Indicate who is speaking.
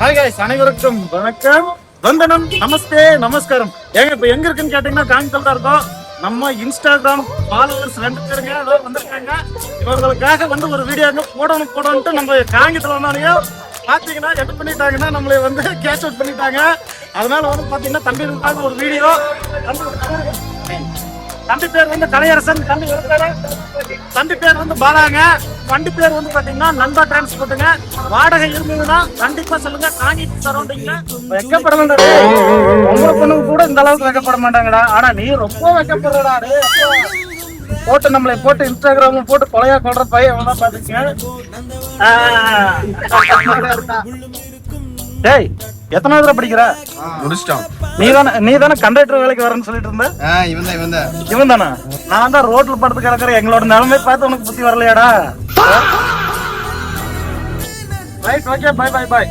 Speaker 1: Hi guys, அனைவருக்கும் வணக்கம், வந்தனம், நமஸ்தே, நமஸ்காரம். ஏங்க இப்ப எங்க இருக்குன்னு கேட்டீங்கன்னா காஞ்சிபுரத்துல தான் இருக்கோம். நம்ம இன்ஸ்டாகிராம் ஃபாலோவர்ஸ் 2 பேருங்க வந்திருக்காங்க. இவர்களுக்காக ஒரு வீடியோங்க போடணும்ட்டு நம்ம காஞ்சிபுரத்துல வந்தானே பாத்தீங்கன்னா எடிட் பண்ணிட்டாங்கன்னா நம்மளை கேஷ் அவுட் பண்ணிட்டாங்க. அதனால பாத்தீங்கன்னா தம்பிகளுக்காக ஒரு வீடியோ. தம்பி பேர் கலையரசன், தம்பி பேர் பாலாங்க, வண்டி பேர் பாத்தீங்கன்னா நண்பா டிரான்ஸ்போர்ட்டுங்க. வாடகை இருந்ததுன்னா கண்டிப்பா சொல்லுங்க. காஞ்சி சரௌண்டிங்ல வெக்கப்பட மாட்டாங்க. உங்க பொண்ணுங்க கூட இந்த அளவுக்கு வெக்கப்பட மாட்டாங்கடா. ஆனா நீ ரொம்ப வெக்கப்படுறடா. போட்டு நம்மளை போட்டு இன்ஸ்டாகிராம்ல போட்டு கொலையா கொள்ற பையன் பாத்துங்க. டேய், எத்தனாவது படிக்கிற?
Speaker 2: முடிச்சிட்டான்.
Speaker 1: நீ தானே கண்டக்டர் வேலைக்கு வரேன்னு சொல்லிட்டு இருந்த? இவன் தானே? நான் தான் ரோட்ல படுத்து கிடக்குற. எங்களோட நிலைமை பார்த்து உனக்கு புத்தி வரலையாடா? ரைட், ஓகே, பை பை பாய்.